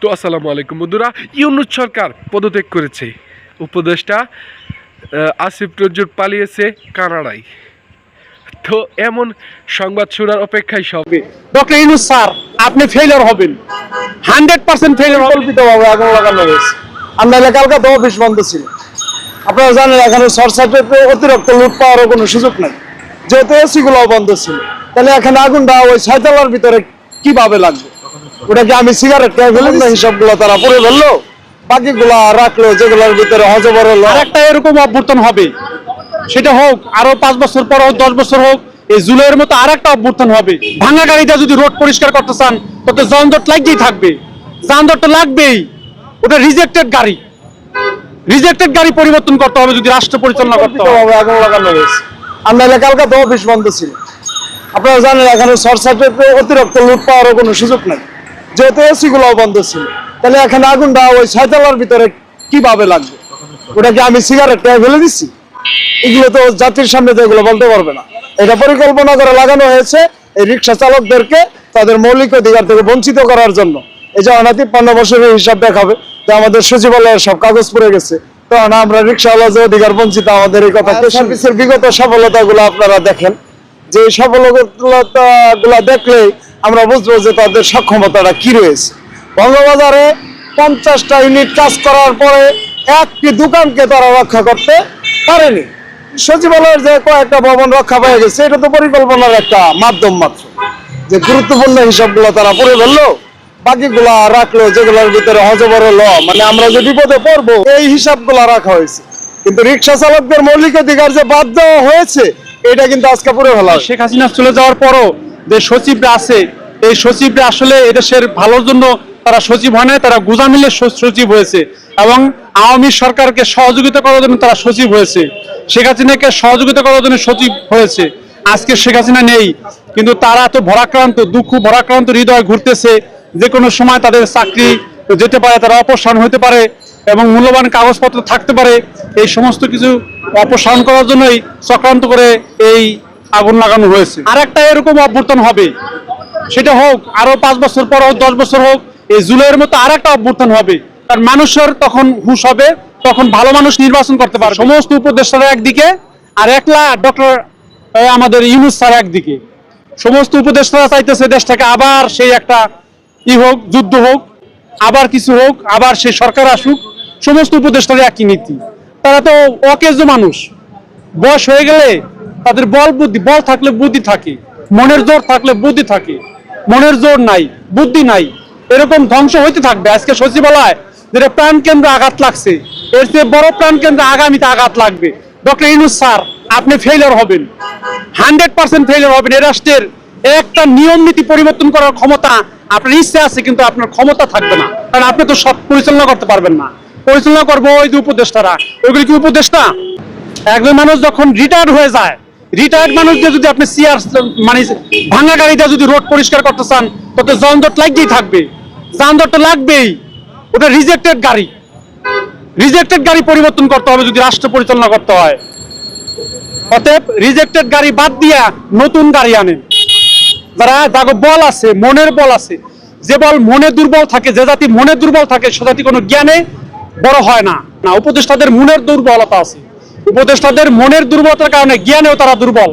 তো আসসালামু আলাইকুম বন্ধুরা। ইউনূস সরকার পদত্যাগ করেছে। উপদেষ্টা আসিফ নজরুল পালিয়েছে কানাডায়। তো এমন সংবাদ শোনার অপেক্ষায় সবে ডক্টর ইউনূস স্যার আপনি ফেলিওর হবেন, 100% ফেলিওর হবেন। কল্পিতভাবে আগুন লাগানো হয়েছে। আমরা এলাকার তো অফিস বন্ধ ছিল। আপনারা জানেন এখানে শর্ট সার্কিটে অতিরিক্ত লুট পাওয়ারও কোনো সুযোগ নাই, যেহেতু এসি গুলো বন্ধ ছিল। তাহলে এখানে আগুনটা ওই 6 তলার ভিতরে কিভাবে লাগবে? ওটা কি আমি সিগারেট খেয়ে ফেললাম না? হিসাবগুলো তারা পরে ফেললো, বাকিগুলা রাখলো যেগুলোর ভিতরে হজবর হলো। আরেকটা এরকম অভ্যুত্থান হবে, সেটা হোক আরো 5 বছর পর হোক, 10 বছর হোক, এই জুলাইয়ের মতো আরেকটা অভ্যুত্থান হবে। ভাঙা গাড়িটা যদি রোড পরিষ্কার করতে চান তত যানজট লাগতেই থাকবে, যানজট তো লাগবেই। ওটা রিজেক্টেড গাড়ি, রিজেক্টেড গাড়ি পরিবর্তন করতে হবে যদি রাষ্ট্র পরিচালনা করতে হবে। আগুন লাগানো হয়েছে। আমরা এলাকার তো অফিস বন্ধ ছিল। আপনারা জানেন এখানে শর্ট সার্কিটে অতিরিক্ত লুট পাওয়ারও কোনো সুযোগ নাই, যেহেতু এসি গুলো বন্ধ ছিল। তাহলে এখানে আগুনটা ওই 6 তলার ভিতরে কিভাবে লাগবে? ওটা কি আমি সিগারেট খেয়ে ফেলে দিচ্ছি? এগুলো তো জাতির সামনে তো এগুলো বলতে পারবে না। এটা পরিকল্পনা করে লাগানো হয়েছে এই রিক্সা চালকদেরকে তাদের মৌলিক অধিকার থেকে বঞ্চিত করার জন্য। এই যে 53 বছরের হিসাব দেখাবে যে আমাদের সচিবালয়ের সব কাগজ পড়ে গেছে, তো আমরা রিক্সাওয়ালা যে অধিকার বঞ্চিত, আমাদের এই কথা সার্ভিসের বিগত সফলতা গুলো আপনারা দেখেন, যে সফলতা গুলা দেখলেই আমরা বুঝবো যে তাদের সক্ষমতাটা কি রয়েছে। বঙ্গবাজারে 50টা ইউনিট কাজ করার পরে একটি দোকানকে তারা রক্ষা করতে পারেনি। সচিবালয়ের যে কয়েকটা ভবন রক্ষা পেয়ে গেছে, এটা তো পরিকল্পনার একটা মাধ্যম মাত্র। যে গুরুত্বপূর্ণ হিসাবগুলো তারা পড়ে ফেললো, বাকিগুলা রাখলো যেগুলোর ভিতরে হজবর হলো, মানে আমরা যে বিপদে পড়বো এই হিসাবগুলা রাখা হয়েছে। কিন্তু রিক্সা চালকদের মৌলিক অধিকার যে বাদ দেওয়া হয়েছে, এটা কিন্তু আজকে পুরো ফেলা। শেখ হাসিনা চলে যাওয়ার পরও যে সচিবরা আছে, এই সচিবরা আসলে এদেশের ভালোর জন্য তারা সচিব হয় না, তারা গোজা মিলে সচিব হয়েছে এবং আওয়ামী সরকারকে সহযোগিতা করার জন্য তারা সচিব হয়েছে, শেখ হাসিনাকে সহযোগিতা করার জন্য সচিব হয়েছে। আজকে শেখ হাসিনা নেই, কিন্তু তারা তো ভরাক্রান্ত, দুঃখ ভরাক্রান্ত হৃদয় ঘুরতেছে। যে কোনো সময় তাদের চাকরি যেতে পারে, তারা অপসারণ হতে পারে এবং মূল্যবান কাগজপত্র থাকতে পারে। এই সমস্ত কিছু অপসারণ করার জন্যই চক্রান্ত করে এই আগুন লাগানো হয়েছে। আর একটা এরকম অভ্যুত্থান হবে, সেটা হোক আরো 5 বছর পর হোক, 10 বছর হোক, এই জুলাইয়ের মতো আর একটা অভ্যুত্থান হবে। কারণ মানুষের তখন হুঁশ হবে, তখন ভালো মানুষ নির্বাচন করতে পারে। সমস্ত উপদেষ্টারা একদিকে আর একলা ডক্টর আমাদের ইউনূস স্যার একদিকে। সমস্ত উপদেষ্টারা চাইতেছে দেশটাকে আবার সেই একটা হোক, যুদ্ধ হোক, আবার কিছু হোক, আবার সেই সরকার আসুক। সমস্ত উপদেষ্টারা একই নীতি। তারা তো অকেজো মানুষ, বয়স হয়ে গেলে তাদের বল থাকলে বুদ্ধি থাকে, মনের জোর থাকলে বুদ্ধি থাকে। মনের জোর নাই, বুদ্ধি নাই, এরকম ধ্বংস হইতে থাকবে। আজকে সচিবালয় যেটা প্রাণ কেন্দ্রে আঘাত লাগছে, এর চেয়ে বড় প্রাণ কেন্দ্রে আগামীতে আঘাত লাগবে। ডক্টর ইউনূস স্যার আপনি ফেলিওর হবেন, 100% ফেলিওর হবেন। এই রাষ্ট্রের একটা নিয়ম নীতি পরিবর্তন করার ক্ষমতা আপনার ইচ্ছা আছে, কিন্তু আপনার ক্ষমতা থাকবে না, কারণ আপনি তো সব পরিচালনা করতে পারবেন না। পরিচালনা করবো ওই যে উপদেষ্টারা। ওইগুলি কি উপদেষ্টা? একজন মানুষ যখন রিটায়ার্ড হয়ে যায়, রিটায়ার্ড মানুষদের যদি আপনি চেয়ার মানে ভাঙা গাড়িটা যদি রোড পরিষ্কার করতে চান তত যানজট লাগতেই থাকবে, যানজট তো লাগবেই। ওটা রিজেক্টেড গাড়ি, রিজেক্টেড গাড়ি পরিবর্তন করতে হবে যদি রাষ্ট্র পরিচালনা করতে হয়। অতএব রিজেক্টেড গাড়ি বাদ দিয়া নতুন গাড়ি আনেন। যারা যাকে বল আছে, মনের বল আছে, যে বল মনে দুর্বল থাকে, যে জাতি মনে দুর্বল থাকে সে জাতি কোনো জ্ঞানে বড় হয় না। না, উপদেষ্টাদের মনের দুর্বলতা আছে, উপদেষ্টাদের মনের দুর্বলতার কারণে জ্ঞানেও তারা দুর্বল।